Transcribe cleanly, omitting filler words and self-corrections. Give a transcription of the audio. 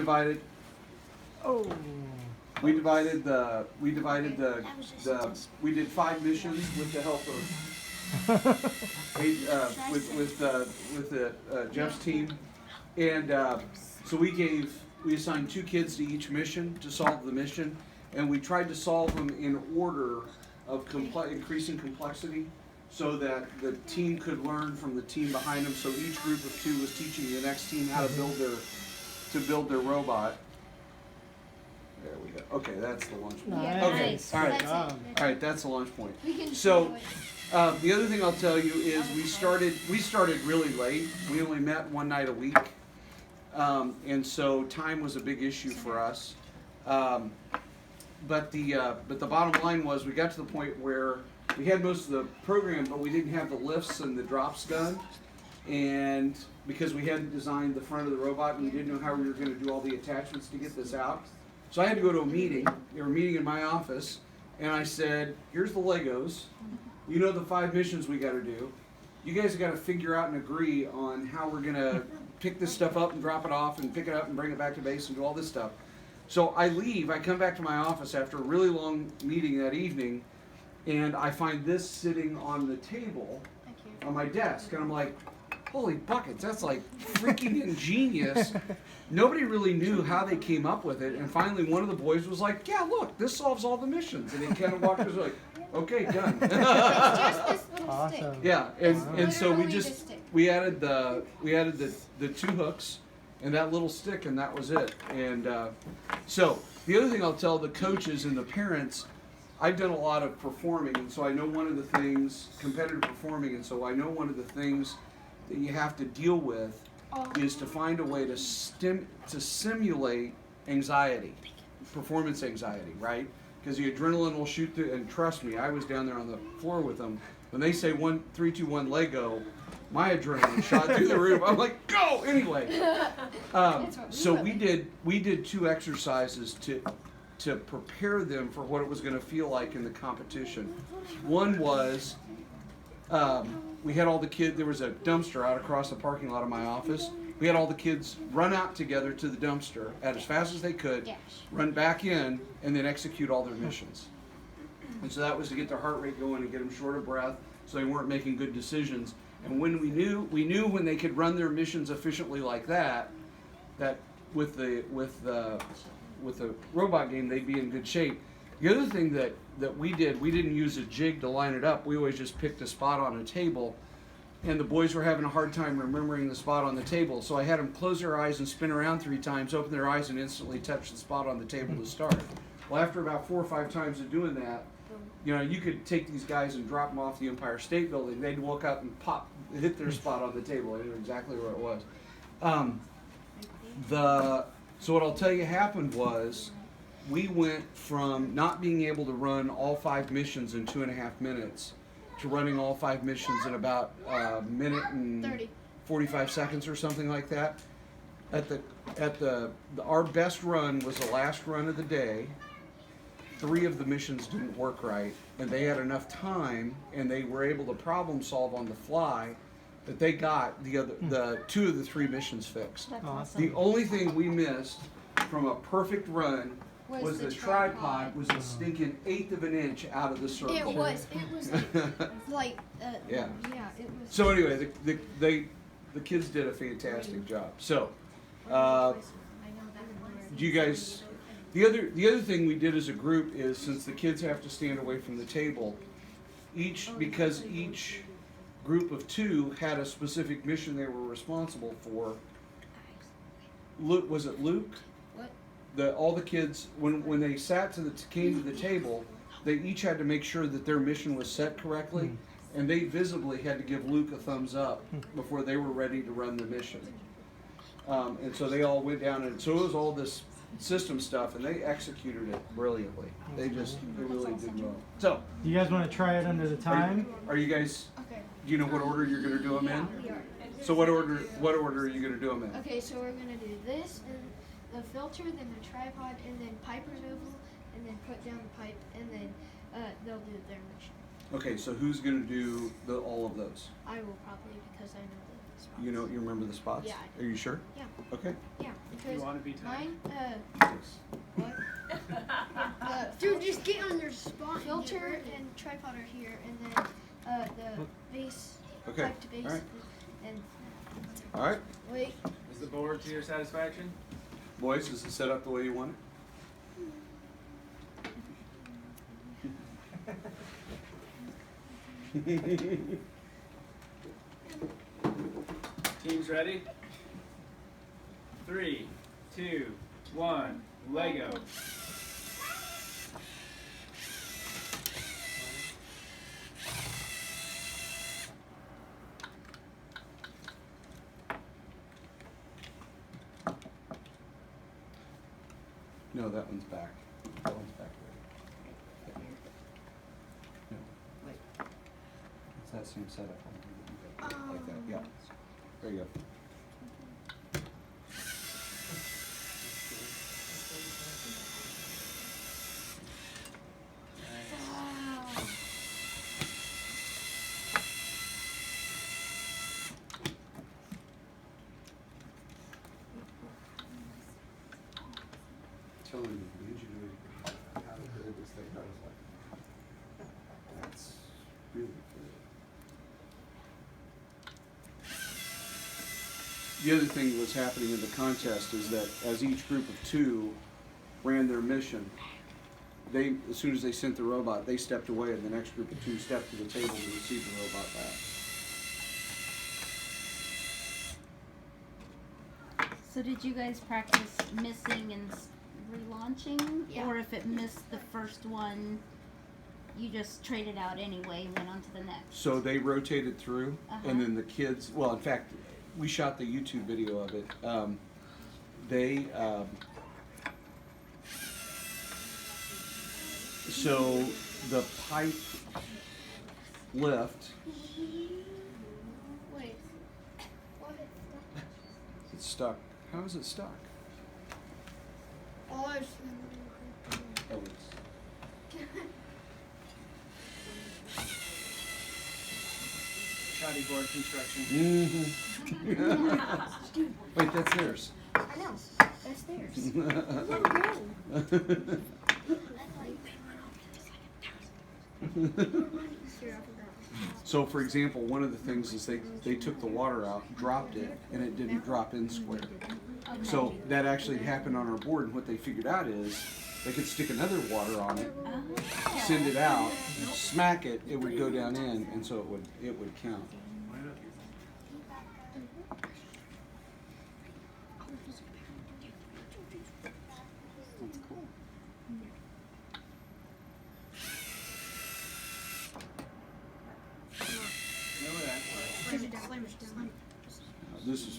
divided. Oh. We did we did 5 missions with the help of Jeff's team, and so we assigned 2 kids to each mission to solve the mission, and we tried to solve them in order of increasing complexity, so that the team could learn from the team behind them. So each group of 2 was teaching the next team how to build their robot. There we go. Okay, that's the launch point. Nice. Okay, Nice. all right, That's it. all right. That's the launch point. We can So, show it. the other thing I'll tell you is we started really late. We only met one night a week, and so time was a big issue for us. But the bottom line was we got to the point where we had most of the program, but we didn't have the lifts and the drops done, and because we hadn't designed the front of the robot and we didn't know how we were going to do all the attachments to get this out. So I had to go to a meeting. They were meeting in my office, and I said, here's the Legos. You know the 5 missions we got to do. You guys have got to figure out and agree on how we're going to pick this stuff up and drop it off and pick it up and bring it back to base and do all this stuff. So I leave. I come back to my office after a really long meeting that evening, and I find this sitting on the table on my desk. And I'm like, holy buckets, that's like freaking ingenious. Nobody really knew how they came up with it, and finally one of the boys was like, yeah, look, this solves all the missions. And he kind of walked us like, okay, done. It's just this little Awesome. stick. Yeah, and so Literally the stick. we added the 2 hooks and that little stick, and that was it. And so the other thing I'll tell the coaches and the parents, I've done a lot of performing, and so I know one of the things, competitive performing, and so I know one of the things that you have to deal with is to find a way to simulate anxiety, performance anxiety, right? Because the adrenaline will shoot through, and trust me, I was down there on the floor with them. When they say 1, 3, 2, 1, Lego, my adrenaline shot through the roof. I'm like, go anyway. So we did 2 exercises to prepare them for what it was going to feel like in the competition. One was we had all the kids. There was a dumpster out across the parking lot of my office. We had all the kids run out together to the dumpster as fast as they could, run back in, and then execute all their missions. And so that was to get their heart rate going and get them short of breath, so they weren't making good decisions. And when we knew when they could run their missions efficiently like that with the robot game, they'd be in good shape. The other thing that we didn't use a jig to line it up. We always just picked a spot on a table, and the boys were having a hard time remembering the spot on the table. So I had them close their eyes and spin around 3 times, open their eyes, and instantly touch the spot on the table to start. Well, after about 4 or 5 times of doing that, you could take these guys and drop them off the Empire State Building. They'd walk up and hit their spot on the table. They knew exactly where it was. So what I'll tell you happened was, we went from not being able to run all 5 missions in 2.5 minutes to running all 5 missions in about a minute and 30. 45 seconds or something like that. Our best run was the last run of the day. 3 of the missions didn't work right, and they had enough time, and they were able to problem solve on the fly, that they got the 2 of the 3 missions fixed. That's Awesome. The only thing we missed from a perfect run was the tripod was a stinking 1/8 of an inch out of the circle. It was like Yeah. it was. So anyway, the kids did a fantastic job. So, do you guys? The other thing we did as a group is, since the kids have to stand away from the table, because each group of 2 had a specific mission they were responsible for. Luke, was it Luke? What? All the kids, when they came to the table, they each had to make sure that their mission was set correctly, and they visibly had to give Luke a thumbs up before they were ready to run the mission. And so they all went down, and so it was all this system stuff, and they executed it brilliantly. They really did well. So, Do you guys want to try it under the time? are you guys? Okay. Do you know what order you're going to do them in? We are. So what order are you going to do them in? Okay, so we're gonna do this and the filter, then the tripod, and then Piper's oval, and then put down the pipe, and then they'll do their mission. Okay, so who's going to do all of those? I will probably, because I know spots. You know, you remember the spots? Yeah. Are you sure? Yeah. Okay. Yeah, You because want to be tight? mine, what? Dude, just get on your spot. Filter and tripod are here, and then the base, Okay. pipe to base, All right. and All right. wait. Is the board to your satisfaction? Boys, is it set up the way you want it? Teams ready? 3, 2, 1, Lego. No, that one's back. That one's back there. No. Wait. It's that same setup. Like that, yeah. There you go. Wow. Telling me, the engineering, how to build this thing, I was like, that's really good. The other thing that was happening in the contest is that as each group of two ran their mission, they, as soon as they sent the robot, they stepped away and the next group of two stepped to the table to receive the robot back. So did you guys practice missing and relaunching? Yeah. Or if it missed the first one, you just traded out anyway and went on to the next? So they rotated through, Uh-huh. and then the kids. Well, in fact, we shot the YouTube video of it. They so the pipe lift. Wait. What? It's stuck. How is it stuck? Oh, it's Oh, it's. Shoddy board construction. Mm-hmm. Wait, that's theirs. I know. That's theirs. So, for example, one of the things is they took the water out, dropped it, and it didn't drop in square. Okay. So that actually happened on our board, and what they figured out is they could stick another water on it, Oh. send it out, smack it, it would go down in, and so it would count. That's cool. Know that. Slam it down. This is